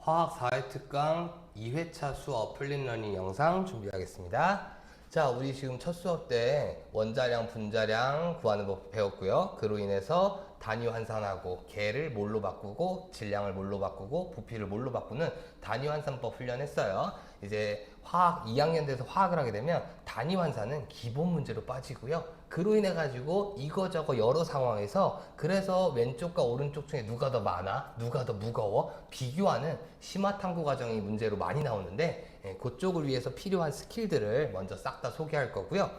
화학 4회 특강 2회차 수업 플립러닝 영상 준비하겠습니다. 자, 우리 지금 첫 수업 때 원자량, 분자량 구하는 법 배웠고요. 그로 인해서 단위 환산하고 계를 뭘로 바꾸고 질량을 뭘로 바꾸고 부피를 뭘로 바꾸는 단위 환산법 훈련했어요. 이제 화학 2학년 돼서 화학을 하게 되면 단위 환산은 기본 문제로 빠지고요. 그로 인해 가지고 이거저거 여러 상황에서 그래서 왼쪽과 오른쪽 중에 누가 더 많아, 누가 더 무거워 비교하는 심화 탐구 과정이 문제로 많이 나오는데 그쪽을 위해서 필요한 스킬들을 먼저 싹 다 소개할 거고요.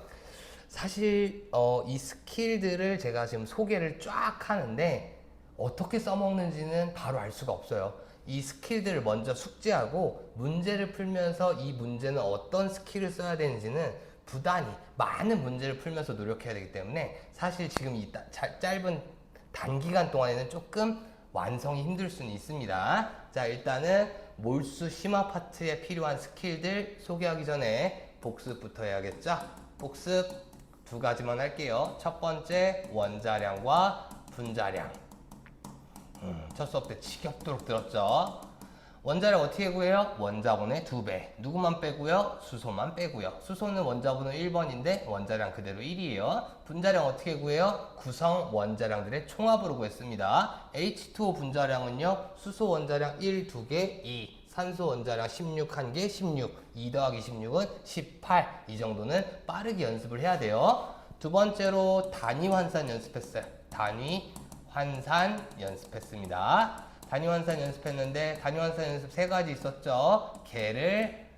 사실 이 스킬들을 제가 지금 소개를 쫙 하는데 어떻게 써먹는지는 바로 알 수가 없어요. 이 스킬들을 먼저 숙지하고 문제를 풀면서 이 문제는 어떤 스킬을 써야 되는지는 부단히 많은 문제를 풀면서 노력해야 되기 때문에 사실 지금 이 짧은 단기간 동안에는 조금 완성이 힘들 수는 있습니다. 자, 일단은 몰수 심화 파트에 필요한 스킬들 소개하기 전에 복습부터 해야겠죠? 복습 두 가지만 할게요. 첫 번째 원자량과 분자량. 첫 수업 때 지겹도록 들었죠? 원자량 어떻게 구해요? 원자분의 2배. 누구만 빼고요? 수소만 빼고요. 수소는 원자분은 1번인데 원자량 그대로 1이에요. 분자량 어떻게 구해요? 구성 원자량들의 총합으로 구했습니다. H2O 분자량은요. 수소 원자량 1, 2개, 2. 산소 원자량 16, 1개, 16. 2 더하기 16은 18. 이 정도는 빠르게 연습을 해야 돼요. 두 번째로 단위 환산 연습했어요. 단위 환산 연습했습니다. 단위 환산 연습했는데 단위 환산 연습 세 가지 있었죠. 계를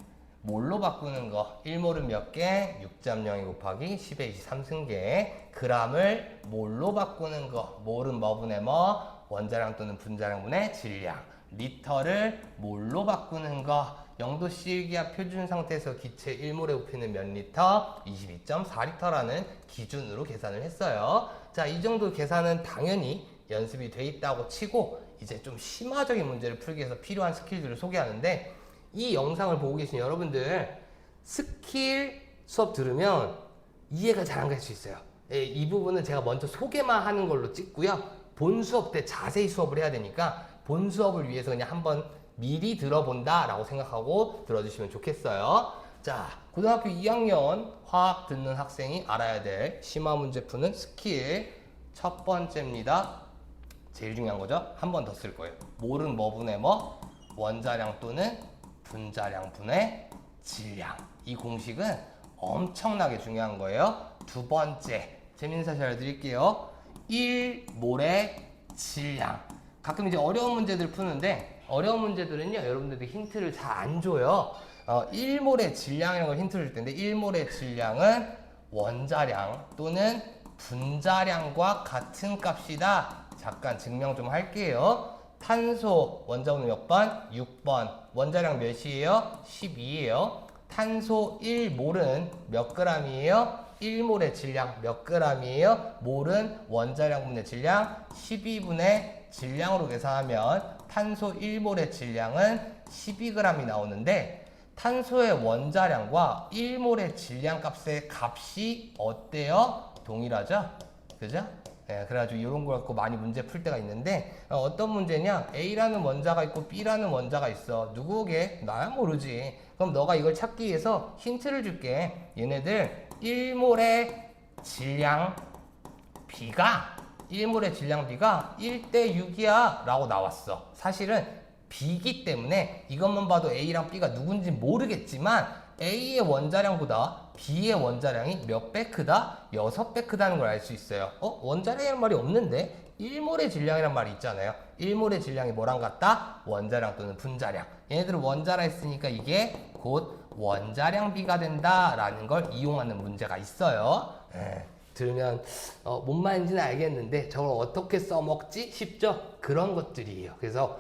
몰로 바꾸는 거. 1몰은 몇 개? 6.02 곱하기 10의 23승계. g을 몰로 바꾸는 거. 몰은 뭐분의 뭐? 원자량 또는 분자량 분의 질량. 리터를 몰로 바꾸는 거. 0도씨 일기압 표준 상태에서 기체 1몰에 부피는 몇 리터? 22.4리터라는 기준으로 계산을 했어요. 자, 이 정도 계산은 당연히 연습이 돼 있다고 치고 이제 좀 심화적인 문제를 풀기 위해서 필요한 스킬들을 소개하는데 이 영상을 보고 계신 여러분들 스킬 수업 들으면 이해가 잘 안 갈 수 있어요. 이 부분은 제가 먼저 소개만 하는 걸로 찍고요. 본 수업 때 자세히 수업을 해야 되니까 본 수업을 위해서 그냥 한번 미리 들어본다 라고 생각하고 들어주시면 좋겠어요. 자, 고등학교 2학년 화학 듣는 학생이 알아야 될 심화 문제 푸는 스킬 첫 번째입니다. 제일 중요한 거죠. 한 번 더 쓸 거예요. 몰은 뭐 분의 뭐? 원자량 또는 분자량 분의 질량. 이 공식은 엄청나게 중요한 거예요. 두 번째, 재밌는 사실 알려드릴게요. 1몰의 질량. 가끔 이제 어려운 문제들 푸는데 어려운 문제들은요, 여러분들도 힌트를 잘 안 줘요. 1몰의 질량이라는 걸 힌트를 줄 텐데 1몰의 질량은 원자량 또는 분자량과 같은 값이다. 잠깐 증명 좀 할게요. 탄소 원자번호 몇 번? 6번. 원자량 몇이에요? 12예요. 탄소 1몰은 몇 g이에요? 1몰의 질량 몇 g이에요? 몰은 원자량분의 질량 12분의 질량으로 계산하면 탄소 1몰의 질량은 12g이 나오는데 탄소의 원자량과 1몰의 질량 값의 값이 어때요? 동일하죠? 그죠? 네, 그래가지고 이런 걸 갖고 많이 문제 풀 때가 있는데 어떤 문제냐? A라는 원자가 있고 B라는 원자가 있어. 누구게? 나야 모르지. 그럼 너가 이걸 찾기 위해서 힌트를 줄게. 얘네들 1몰의 질량 B가 1몰의 질량 B가 1대 6이야 라고 나왔어. 사실은 B이기 때문에 이것만 봐도 A랑 B가 누군지 모르겠지만 A의 원자량보다 B의 원자량이 몇 배 크다? 6배 크다는 걸 알 수 있어요. 원자량이란 말이 없는데 1몰의 질량이란 말이 있잖아요. 1몰의 질량이 뭐랑 같다? 원자량 또는 분자량. 얘네들은 원자라 했으니까 이게 곧 원자량 B가 된다라는 걸 이용하는 문제가 있어요. 들으면 뭔 말인지는 알겠는데 저걸 어떻게 써먹지? 쉽죠? 그런 것들이에요. 그래서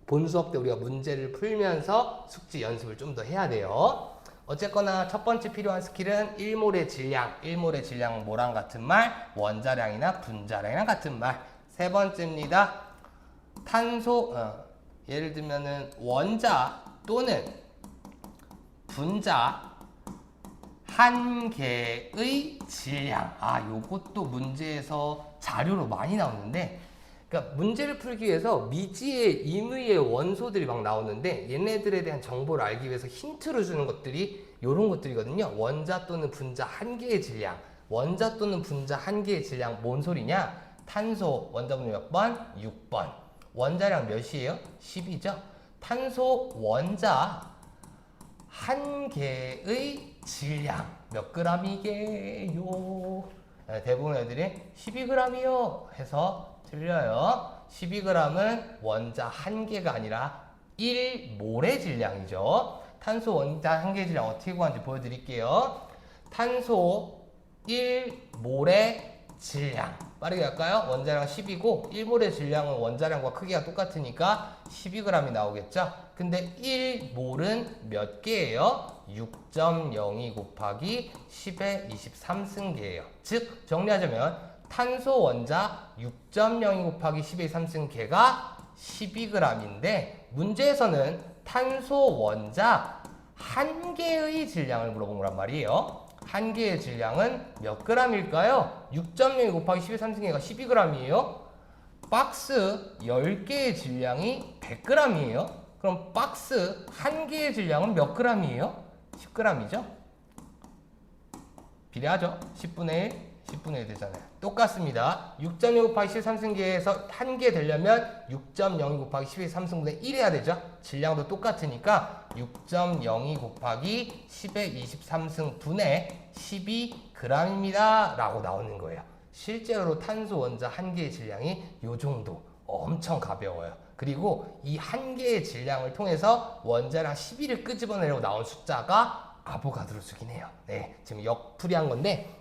본 수업 때 우리가 문제를 풀면서 숙지 연습을 좀 더 해야 돼요. 어쨌거나 첫 번째 필요한 스킬은 1몰의 질량. 1몰의 질량은 뭐랑 같은 말? 원자량이나 분자량이랑 같은 말. 세 번째입니다. 탄소, 예를 들면은 원자 또는 분자 한 개의 질량. 요것도 문제에서 자료로 많이 나오는데 그러니까 문제를 풀기 위해서 미지의 임의의 원소들이 막 나오는데 얘네들에 대한 정보를 알기 위해서 힌트를 주는 것들이 이런 것들이거든요. 원자 또는 분자 한 개의 질량. 원자 또는 분자 한 개의 질량 뭔 소리냐? 탄소 원자번호 몇 번? 6번. 원자량 몇이에요? 10이죠. 탄소 원자 한 개의 질량 몇 g이게요? 대부분 애들이 12g이요 해서 틀려요. 12g은 원자 한 개가 아니라 1몰의 질량이죠. 탄소 원자 한 개 질량 어떻게 구하는지 보여드릴게요. 탄소 1몰의 질량 빠르게 할까요? 원자량 10이고 1몰의 질량은 원자량과 크기가 똑같으니까 12g이 나오겠죠? 근데 1몰은 몇 개예요? 6.02 곱하기 10의 23승계예요. 즉 정리하자면 탄소 원자 6.02 곱하기 10의 23승계가 12g인데 문제에서는 탄소 원자 한 개의 질량을 물어본 거란 말이에요. 한 개의 질량은 몇 g일까요? 6.02 곱하기 10의 3승계가 12g이에요. 박스 10개의 질량이 100g이에요. 그럼 박스 한 개의 질량은 몇 g이에요? 10g이죠? 비례하죠? 10분의 1, 10분의 1 되잖아요. 똑같습니다. 6.2 곱하기 13승계에서 한 개 되려면 6.02 곱하기 10의 3승분의 1 해야 되죠? 질량도 똑같으니까 6.02 곱하기 10의 23승분의 12g입니다. 라고 나오는 거예요. 실제로 탄소 원자 한 개의 질량이 이 정도 엄청 가벼워요. 그리고 이 한 개의 질량을 통해서 원자량 12를 끄집어내려고 나온 숫자가 아보가드로 수긴 해요. 네, 지금 역풀이한 건데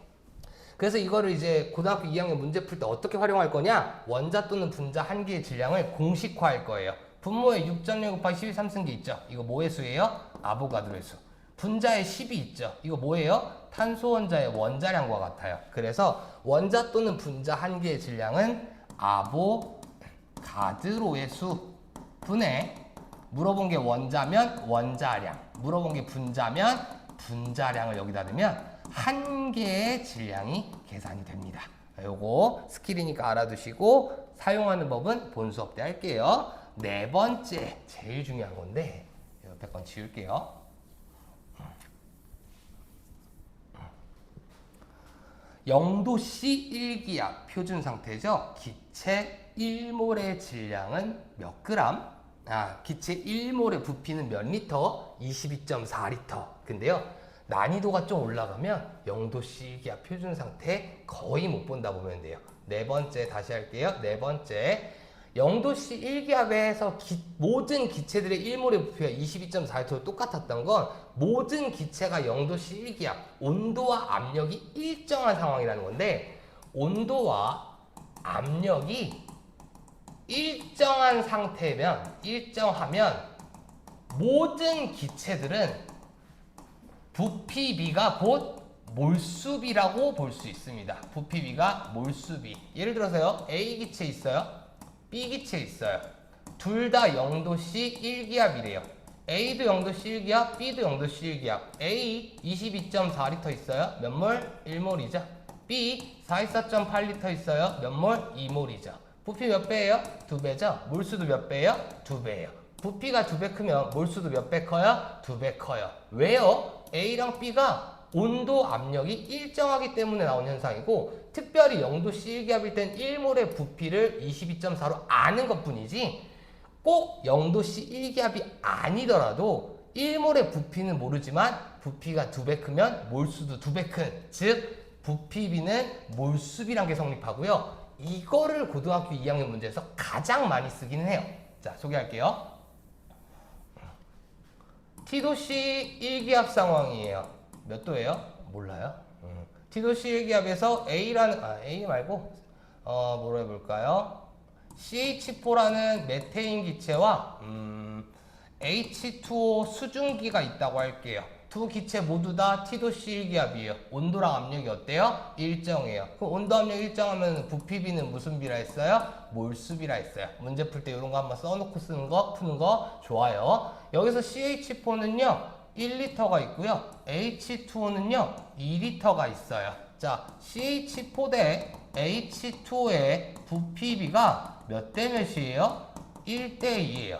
그래서 이거를 이제 고등학교 2학년 문제 풀 때 어떻게 활용할 거냐? 원자 또는 분자 한 개의 질량을 공식화할 거예요. 분모에 6.0 곱하기 12삼승계 있죠? 이거 뭐의 수예요? 아보가드로의 수. 분자에 10이 있죠? 이거 뭐예요? 탄소 원자의 원자량과 같아요. 그래서 원자 또는 분자 한 개의 질량은 아보가드로의 수 분의 물어본 게 원자면 원자량, 물어본 게 분자면 분자량을 여기다 넣으면 한 개의 질량이 계산이 됩니다. 요거 스킬이니까 알아두시고 사용하는 법은 본 수업 때 할게요. 네 번째, 제일 중요한 건데 옆에 건 지울게요. 영도씨 1기압 표준 상태죠. 기체 1몰의 질량은 몇 그램? 기체 1몰의 부피는 몇 리터? 22.4리터. 근데요. 난이도가 좀 올라가면 영도씨 1기압 표준 상태 거의 못 본다 보면 돼요. 네 번째 다시 할게요. 네 번째. 영도씨 1기압에서 모든 기체들의 1몰의 부피가 22.4리터로 똑같았던 건 모든 기체가 영도씨 1기압, 온도와 압력이 일정한 상황이라는 건데 온도와 압력이 일정한 상태면, 일정하면 모든 기체들은 부피비가 곧 몰수비라고 볼 수 있습니다. 부피비가 몰수비. 예를 들어서요. A 기체 있어요. B 기체 있어요. 둘 다 영도씨 1기압이래요. A도 영도씨 1기압, B도 영도씨 1기압. A 22.4리터 있어요. 몇 몰? 1몰이죠. B 44.8리터 있어요. 몇 몰? 2몰이죠. 부피 몇 배예요? 2배죠. 몰수도 몇 배예요? 2배예요. 부피가 2배 크면 몰수도 몇 배 커요? 2배 커요. 왜요? A랑 B가 온도, 압력이 일정하기 때문에 나온 현상이고 특별히 0도씨 1기압일 땐 1몰의 부피를 22.4로 아는 것뿐이지 꼭 0도씨 1기압이 아니더라도 1몰의 부피는 모르지만 부피가 2배 크면 몰수도 2배 큰, 즉 부피비는 몰수비란 게 성립하고요. 이거를 고등학교 2학년 문제에서 가장 많이 쓰기는 해요. 자, 소개할게요. T도씨 1기압 상황이에요. 몇 도예요? 몰라요. T도씨 1기압에서 A 말고 뭐로 해볼까요? CH4라는 메테인 기체와 H2O 수증기가 있다고 할게요. 두 기체 모두 다 T도씨 1기압이에요. 온도랑 압력이 어때요? 일정해요. 그럼 온도 압력 일정하면 부피비는 무슨 비라 했어요? 몰수비라 했어요. 문제 풀 때 이런 거 한번 써놓고 푸는 거 좋아요. 여기서 CH4는요 1리터가 있고요. H2O는요 2리터가 있어요. 자, CH4 대 H2O의 부피비가 몇 대 몇이에요? 1대 2예요.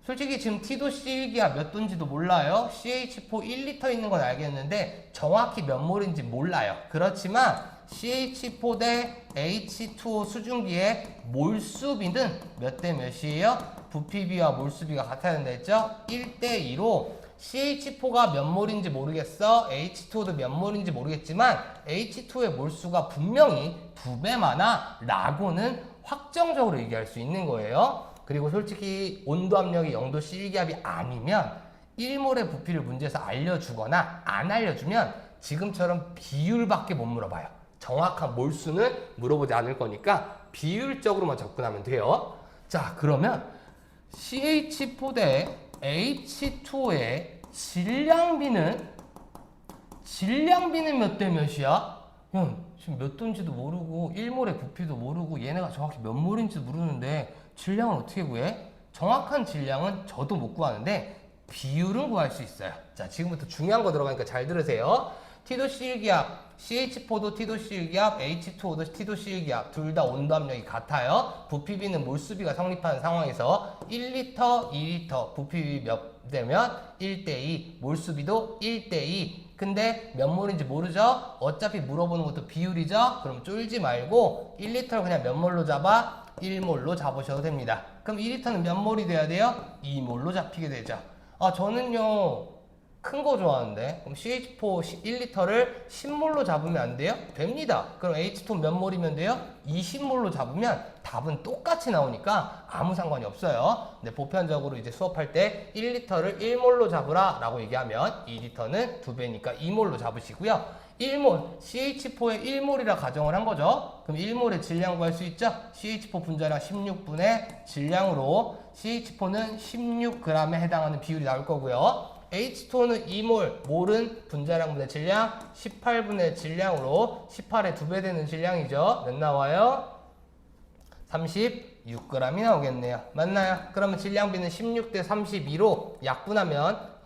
솔직히 지금 T도씨1기압 몇 도인지도 몰라요. CH4 1리터 있는 건 알겠는데 정확히 몇 몰인지 몰라요. 그렇지만 CH4 대 H2O 수증기의 몰수비는 몇 대 몇이에요? 부피비와 몰수비가 같아야 된다 했죠? 1대 2로 CH4가 몇 몰인지 모르겠어. H2O도 몇 몰인지 모르겠지만 H2O의 몰수가 분명히 2배 많아 라고는 확정적으로 얘기할 수 있는 거예요. 그리고 솔직히 온도 압력이 0도씨 1기압이 아니면 1몰의 부피를 문제에서 알려주거나 안 알려주면 지금처럼 비율밖에 못 물어봐요. 정확한 몰수는 물어보지 않을 거니까 비율적으로만 접근하면 돼요. 자, 그러면 CH4 대 H2O의 질량비는 몇 대 몇이야? 야, 지금 몇 도인지도 모르고 1몰의 부피도 모르고 얘네가 정확히 몇 몰인지도 모르는데 질량을 어떻게 구해? 정확한 질량은 저도 못 구하는데 비율은 구할 수 있어요. 자, 지금부터 중요한 거 들어가니까 잘 들으세요. T도씨 1기압, CH4도 T도씨 1기압, H2O도 T도씨 1기압 둘 다 온도 압력이 같아요. 부피비는 몰수비가 성립하는 상황에서 1리터, 2리터 부피비 몇 대면 1대2, 몰수비도 1대2. 근데 몇 몰인지 모르죠? 어차피 물어보는 것도 비율이죠? 그럼 쫄지 말고 1리터를 그냥 몇 몰로 잡아? 1몰로 잡으셔도 됩니다. 그럼 2리터는 몇 몰이 돼야 돼요? 2몰로 잡히게 되죠. 아, 저는요 큰 거 좋아하는데 그럼 CH4 1리터를 10몰로 잡으면 안 돼요? 됩니다. 그럼 H2 몇 몰이면 돼요? 20몰로 잡으면 답은 똑같이 나오니까 아무 상관이 없어요. 근데 보편적으로 이제 수업할 때 1리터를 1몰로 잡으라 라고 얘기하면 2리터는 2배니까 2몰로 잡으시고요. 1몰, CH4의 1몰이라 가정을 한 거죠. 그럼 1몰의 질량 구할 수 있죠? CH4 분자량 16분의 질량으로 CH4는 16g에 해당하는 비율이 나올 거고요. H2O는 2몰, 몰은 분자량분의 질량 18분의 질량으로 18의 2배 되는 질량이죠. 몇 나와요? 36g이 나오겠네요. 맞나요? 그러면 질량비는 16대 32로 약분하면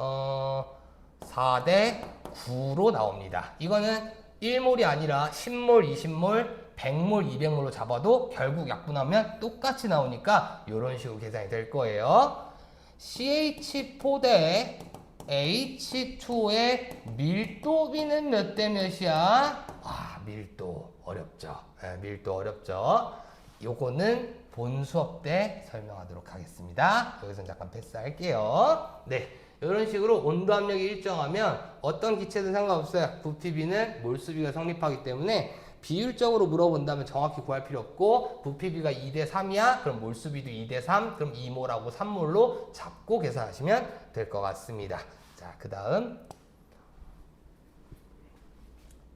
4대 9로 나옵니다. 이거는 1몰이 아니라 10몰, 20몰, 100몰, 200몰로 잡아도 결국 약분하면 똑같이 나오니까 이런 식으로 계산이 될 거예요. CH4 대 H2O의 밀도비는 몇 대 몇이야? 아, 밀도 어렵죠. 네, 밀도 어렵죠. 요거는 본 수업 때 설명하도록 하겠습니다. 여기서 잠깐 패스할게요. 네, 이런 식으로 온도 압력이 일정하면 어떤 기체든 상관없어요. 부피비는 몰수비가 성립하기 때문에 비율적으로 물어본다면 정확히 구할 필요 없고 부피비가 2대 3이야? 그럼 몰수비도 2대 3? 그럼 2몰하고 3몰로 잡고 계산하시면 될 것 같습니다. 자, 그 다음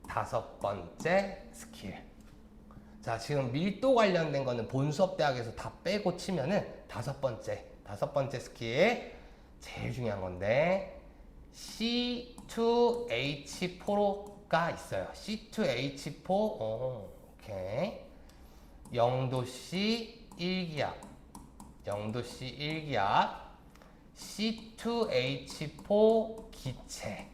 5번째 스킬. 자, 지금 밀도 관련된 거는 본 수업 대학에서 다 빼고 치면은 5번째 스킬 제일 중요한 건데 C2H4가 있어요. C2H4 오케이 0도씨 1기압 C2H4 기체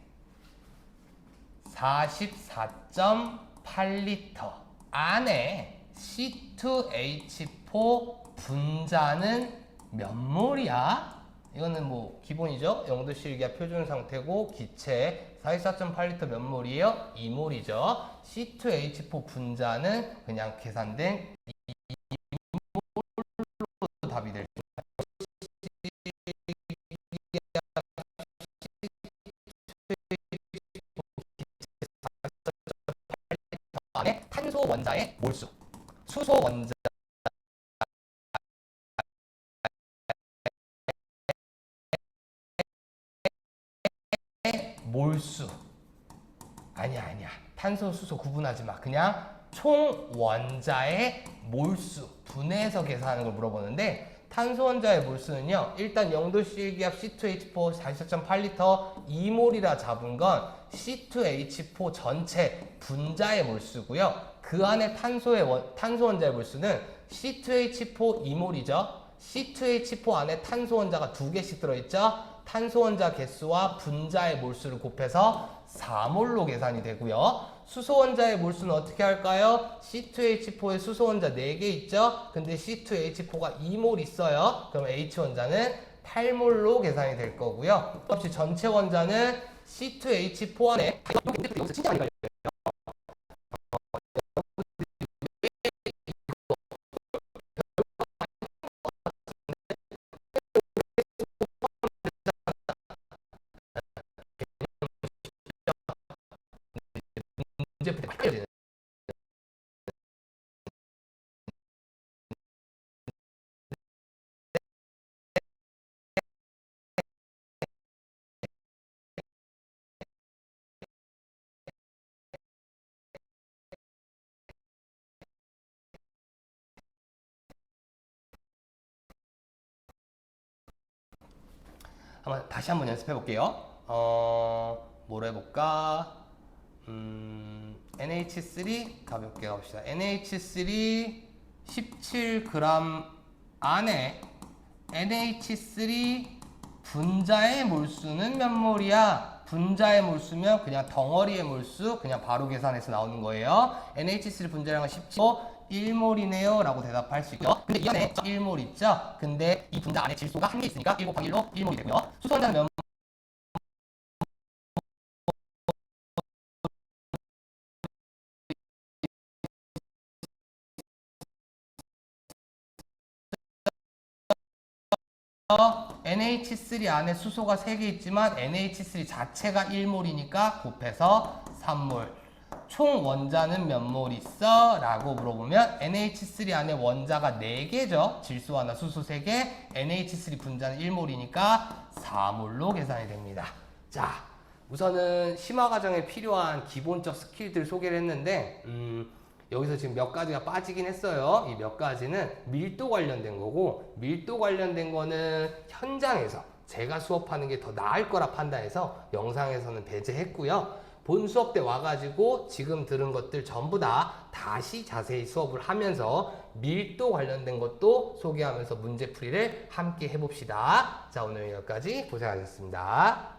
44.8리터 안에 C2H4 분자는 몇 몰이야? 이거는 뭐 기본이죠. 0도씨 1기압 표준 상태고 기체 44.8리터 몇 몰이에요? 2몰이죠. C2H4 분자는 그냥 계산된 2몰로 답이 될 안에 탄소 원자의 몰수, 수소 원자 몰수 아니야 탄소 수소 구분하지 마. 그냥 총 원자의 몰수 분해해서 계산하는 걸 물어보는데 탄소 원자의 몰수는요 일단 0도씨 1기압 C2H4 44.8리터 2몰이라 잡은 건 C2H4 전체 분자의 몰수고요. 그 안에 탄소 원자의 몰수는 C2H4 2몰이죠. C2H4 안에 탄소 원자가 2개씩 들어있죠? 탄소 원자 개수와 분자의 몰수를 곱해서 4몰로 계산이 되고요. 수소 원자의 몰수는 어떻게 할까요? C2H4에 수소 원자 4개 있죠? 근데 C2H4가 2몰 있어요. 그럼 H 원자는 8몰로 계산이 될 거고요. 역시 전체 원자는 C2H4 안에 여기서 진짜 많이 갈려요. 문제 풀 때 많이 갈려야 되는. 다시 한번 연습해 볼게요. 뭘 해볼까? NH3 가볍게 갑시다. NH3 17g 안에 NH3 분자의 몰수는 몇 몰이야? 분자의 몰수면 그냥 덩어리의 몰수 그냥 바로 계산해서 나오는 거예요. NH3 분자량은 17, 1몰이네요 라고 대답할 수 있고요. 근데 이 안에 1몰 있죠? 근데 이 분자 안에 질소가 한 개 있으니까 1 곱하기 1로 1몰이 되고요. 수소 원자는 몇 NH3 안에 수소가 3개 있지만 NH3 자체가 1몰이니까 곱해서 3몰. 총 원자는 몇 몰 있어? 라고 물어보면 NH3 안에 원자가 4개죠. 질소 하나, 수소 3개. NH3 분자는 1몰이니까 4몰로 계산이 됩니다. 자, 우선은 심화 과정에 필요한 기본적 스킬들 소개를 했는데 여기서 지금 몇 가지가 빠지긴 했어요. 이 몇 가지는 밀도 관련된 거고, 밀도 관련된 거는 현장에서 제가 수업하는 게 더 나을 거라 판단해서 영상에서는 배제했고요. 본 수업 때 와가지고 지금 들은 것들 전부 다 다시 자세히 수업을 하면서 밀도 관련된 것도 소개하면서 문제풀이를 함께 해봅시다. 자, 오늘 여기까지 고생하셨습니다.